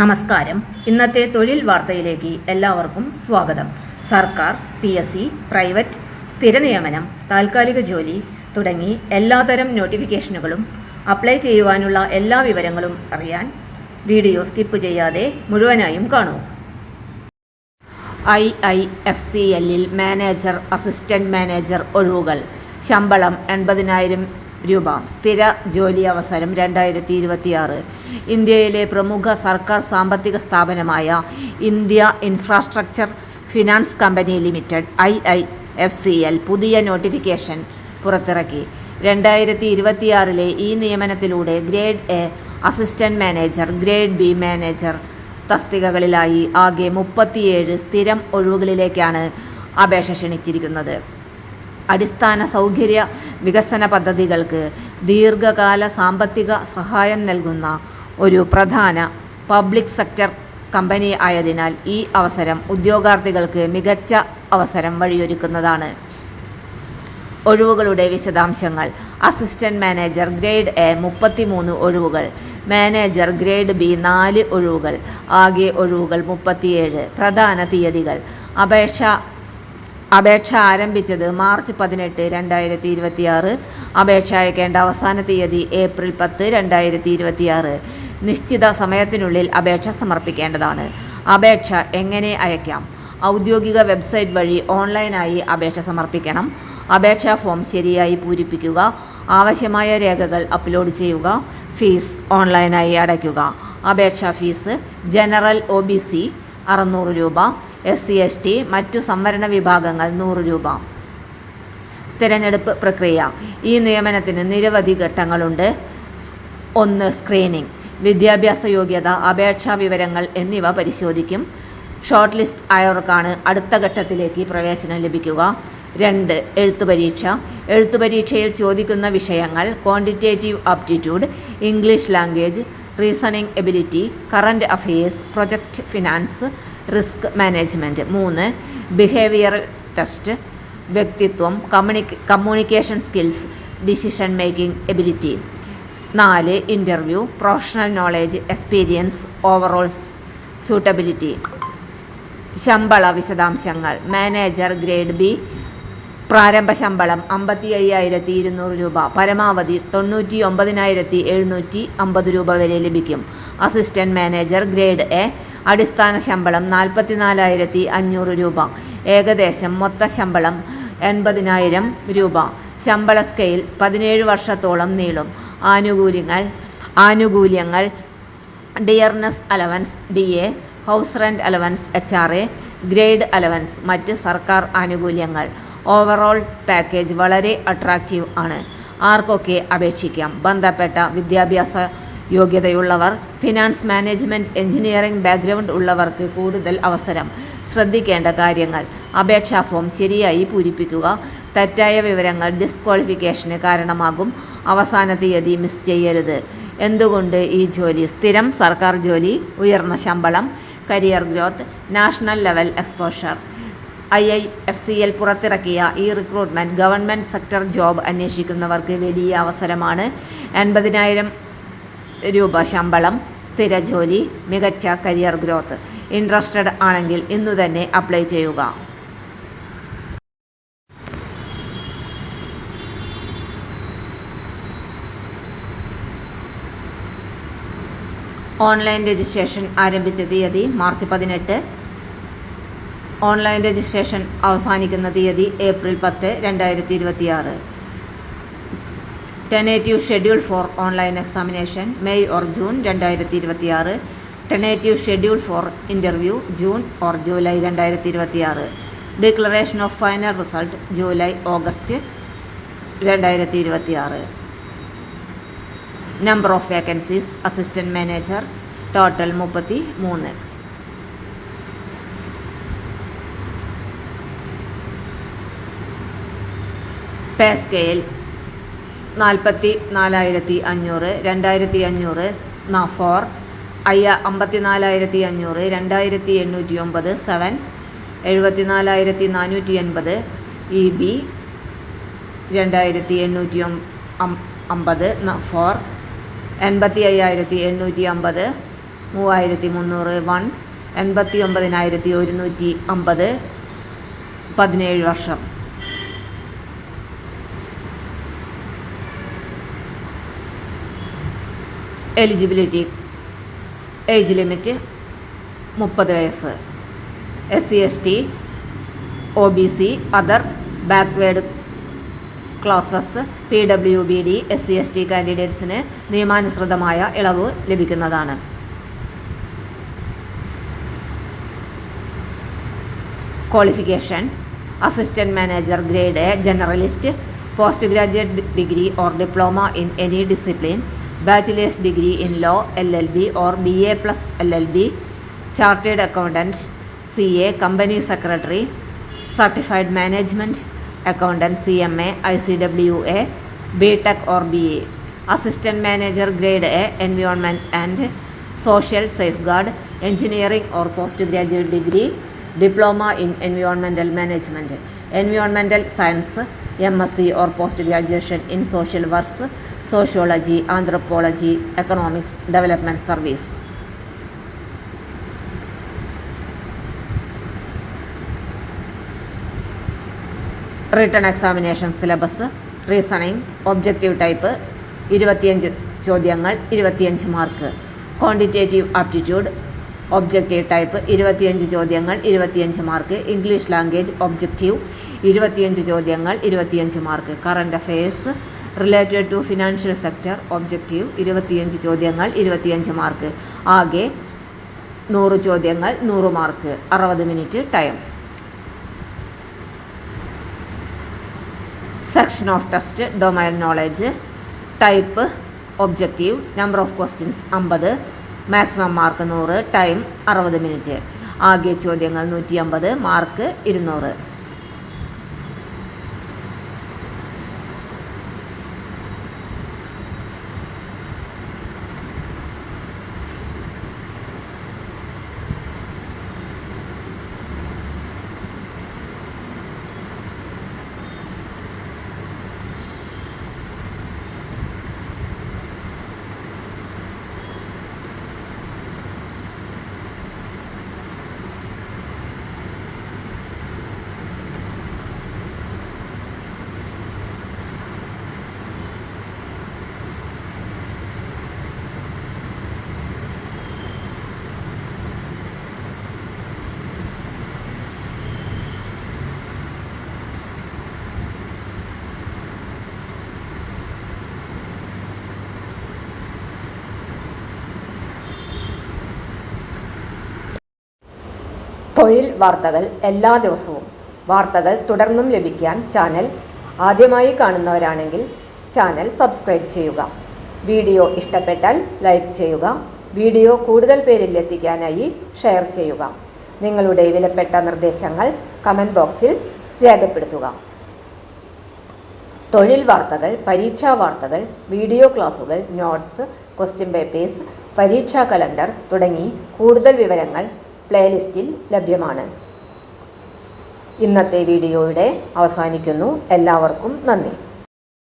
നമസ്കാരം. ഇന്നത്തെ തൊഴിൽ വാർത്തയിലേക്ക് എല്ലാവർക്കും സ്വാഗതം. സർക്കാർ, PSC, പ്രൈവറ്റ്, സ്ഥിര നിയമനം, താൽക്കാലിക ജോലി തുടങ്ങി എല്ലാതരം നോട്ടിഫിക്കേഷനുകളും അപ്ലൈ ചെയ്യുവാനുള്ള എല്ലാ വിവരങ്ങളും അറിയാൻ വീഡിയോ സ്കിപ്പ് ചെയ്യാതെ മുഴുവനായും കാണൂ. IIFCLൽ മാനേജർ, അസിസ്റ്റന്റ് മാനേജർ ഒഴിവുകൾ. ശമ്പളം 80,000 രൂപ. സ്ഥിര ജോലി അവസരം 2026. ഇന്ത്യയിലെ പ്രമുഖ സർക്കാർ സാമ്പത്തിക സ്ഥാപനമായ India infrastructure finance company limited IIFCL പുതിയ നോട്ടിഫിക്കേഷൻ പുറത്തിറക്കി. 2026 ഈ നിയമനത്തിലൂടെ grade A assistant manager, grade B manager തസ്തികകളിലായി ആകെ 37 സ്ഥിരം ഒഴിവുകളിലേക്കാണ് അപേക്ഷ ക്ഷണിച്ചിരിക്കുന്നത്. അടിസ്ഥാന സൗകര്യ വികസന പദ്ധതികൾക്ക് ദീർഘകാല സാമ്പത്തിക സഹായം നൽകുന്ന ഒരു പ്രധാന പബ്ലിക് സെക്ടർ കമ്പനി ആയതിനാൽ ഈ അവസരം ഉദ്യോഗാർത്ഥികൾക്ക് മികച്ച അവസരം വഴിയൊരുക്കുന്നതാണ്. ഒഴിവുകളുടെ വിശദാംശങ്ങൾ. അസിസ്റ്റന്റ് മാനേജർ ഗ്രേഡ് A 33 ഒഴിവുകൾ. മാനേജർ ഗ്രേഡ് B 4 ഒഴിവുകൾ. ആകെ ഒഴിവുകൾ 37. പ്രധാന തീയതികൾ. അപേക്ഷ ആരംഭിച്ചത് മാർച്ച് 18, 2026. അപേക്ഷ അയക്കേണ്ട അവസാന തീയതി ഏപ്രിൽ 10, 2026. നിശ്ചിത സമയത്തിനുള്ളിൽ അപേക്ഷ സമർപ്പിക്കേണ്ടതാണ്. അപേക്ഷ എങ്ങനെ അയക്കാം? ഔദ്യോഗിക വെബ്സൈറ്റ് വഴി ഓൺലൈനായി അപേക്ഷ സമർപ്പിക്കണം. അപേക്ഷാ ഫോം ശരിയായി പൂരിപ്പിക്കുക. ആവശ്യമായ രേഖകൾ അപ്ലോഡ് ചെയ്യുക. ഫീസ് ഓൺലൈനായി അടയ്ക്കുക. അപേക്ഷാ ഫീസ്: ജനറൽ OBC 600 രൂപ, SC ST മറ്റു സംവരണ വിഭാഗങ്ങൾ 100 രൂപ. തിരഞ്ഞെടുപ്പ് പ്രക്രിയ. ഈ നിയമനത്തിന് നിരവധി ഘട്ടങ്ങളുണ്ട്. 1. സ്ക്രീനിംഗ്. വിദ്യാഭ്യാസ യോഗ്യത, അപേക്ഷാ വിവരങ്ങൾ എന്നിവ പരിശോധിക്കും. ഷോർട്ട് ലിസ്റ്റ് ആയവർക്കാണ് അടുത്ത ഘട്ടത്തിലേക്ക് പ്രവേശനം ലഭിക്കുക. 2. എഴുത്തുപരീക്ഷ. എഴുത്തുപരീക്ഷയിൽ ചോദിക്കുന്ന വിഷയങ്ങൾ: quantitative aptitude, English language, reasoning ability, current affairs, project finance, risk management. 3. Behavioural test. വ്യക്തിത്വം, communication skills, decision making ability. 4. Interview. Professional knowledge, experience, overall suitability. ശമ്പള വിശദാംശങ്ങൾ. മാനേജർ ഗ്രേഡ് B പ്രാരംഭ ശമ്പളം 55,200 രൂപ. പരമാവധി 99,750 രൂപ വരെ ലഭിക്കും. അസിസ്റ്റന്റ് മാനേജർ ഗ്രേഡ് A അടിസ്ഥാന ശമ്പളം 44,500 രൂപ. ഏകദേശം മൊത്ത ശമ്പളം 80,000 രൂപ. ശമ്പള സ്കെയിൽ 17 വർഷത്തോളം നീളും. ആനുകൂല്യങ്ങൾ: dearness allowance DA, house rent allowance HRA, grade allowance, മറ്റ് സർക്കാർ ആനുകൂല്യങ്ങൾ. ഓവറോൾ പാക്കേജ് വളരെ അട്രാക്റ്റീവ് ആണ്. ആർക്കൊക്കെ അപേക്ഷിക്കാം? ബന്ധപ്പെട്ട വിദ്യാഭ്യാസ യോഗ്യതയുള്ളവർ, ഫിനാൻസ്, മാനേജ്മെന്റ്, എഞ്ചിനീയറിംഗ് ബാക്ക്ഗ്രൗണ്ട് ഉള്ളവർക്ക് കൂടുതൽ അവസരം. ശ്രദ്ധിക്കേണ്ട കാര്യങ്ങൾ: അപേക്ഷാ ഫോം ശരിയായി പൂരിപ്പിക്കുക. തെറ്റായ വിവരങ്ങൾ ഡിസ്ക്വാളിഫിക്കേഷന് കാരണമാകും. അവസാന തീയതി മിസ് ചെയ്യരുത്. എന്തുകൊണ്ട് ഈ ജോലി? സ്ഥിരം സർക്കാർ ജോലി, ഉയർന്ന ശമ്പളം, career growth, national level exposure. IIFCL പുറത്തിറക്കിയ ഈ റിക്രൂട്ട്മെന്റ് ഗവൺമെന്റ് സെക്ടർ ജോബ് അന്വേഷിക്കുന്നവർക്ക് വലിയ അവസരമാണ്. 80,000 രൂപ ശമ്പളം, സ്ഥിര ജോലി, മികച്ച കരിയർ ഗ്രോത്ത്. ഇൻട്രസ്റ്റഡ് ആണെങ്കിൽ ഇന്നു തന്നെ അപ്ലൈ ചെയ്യുക. ഓൺലൈൻ രജിസ്ട്രേഷൻ ആരംഭിച്ച തീയതി മാർച്ച് 18. ഓൺലൈൻ രജിസ്ട്രേഷൻ അവസാനിക്കുന്ന തീയതി April 10, 2026. Tentative schedule for online examination May or June 2026. Tentative schedule for interview June or July 2026. Declaration of final result July August 2026. Number of vacancies: assistant manager total 33. Pay scale 44,500, 2,500 for 54,500, 2,809 7, 74,480 EB, 2,850 for 85,850 3300 1 89,150 17 വർഷം. Eligibility age limit 30 വയസ്സ്. SC/ST, OBC, other backward classes, PWBD, SC/ST കാൻഡിഡേറ്റ്സിന് നിയമാനുസൃതമായ ഇളവ് ലഭിക്കുന്നതാണ്. Qualification: assistant manager grade A generalist, post graduate degree or diploma in any discipline, bachelor's degree in law LLB or BA plus LLB, chartered accountant CA, company secretary, certified management accountant CMA, ICWA, BTech or BA. Assistant manager grade A environment and social സേഫ്ഗാർഡ്, engineering or post graduate degree, diploma in എൻവയോൺമെന്റൽ management, എൻവയോൺമെന്റൽ science, MSc or post graduation in social works, sociology, anthropology, economics development service. Written examination syllabus: reasoning objective type 25 ചോദ്യങ്ങൾ 25 mark. Quantitative aptitude objective type 25 ചോദ്യങ്ങൾ 25 mark. English language objective 25 ചോദ്യങ്ങൾ 25 mark. Current affairs related to financial sector objective 25 ചോദ്യങ്ങൾ 25 mark. ആകെ 100 ചോദ്യങ്ങൾ 100 mark. 60 minute time. Section of test domain knowledge type objective. Number of questions 50. Maximum mark 100. Time 60 minute. ആകെ ചോദ്യങ്ങൾ 150. Mark 200. തൊഴിൽ വാർത്തകൾ എല്ലാ ദിവസവും. വാർത്തകൾ തുടർന്നും ലഭിക്കാൻ ചാനൽ ആദ്യമായി കാണുന്നവരാണെങ്കിൽ ചാനൽ സബ്സ്ക്രൈബ് ചെയ്യുക. വീഡിയോ ഇഷ്ടപ്പെട്ടാൽ ലൈക്ക് ചെയ്യുക. വീഡിയോ കൂടുതൽ പേരിൽ എത്തിക്കാനായി ഷെയർ ചെയ്യുക. നിങ്ങളുടെ വിലപ്പെട്ട നിർദ്ദേശങ്ങൾ കമൻറ്റ് ബോക്സിൽ രേഖപ്പെടുത്തുക. തൊഴിൽ വാർത്തകൾ, പരീക്ഷാ വാർത്തകൾ, വീഡിയോ ക്ലാസുകൾ, നോട്ട്സ്, ക്വസ്റ്റ്യൻ പേപ്പേഴ്സ്, പരീക്ഷാ കലണ്ടർ തുടങ്ങി കൂടുതൽ വിവരങ്ങൾ പ്ലേലിസ്റ്റിൽ ലഭ്യമാണ്. ഇന്നത്തെ വീഡിയോയുടെ അവസാനിക്കുന്നു. എല്ലാവർക്കും നന്ദി.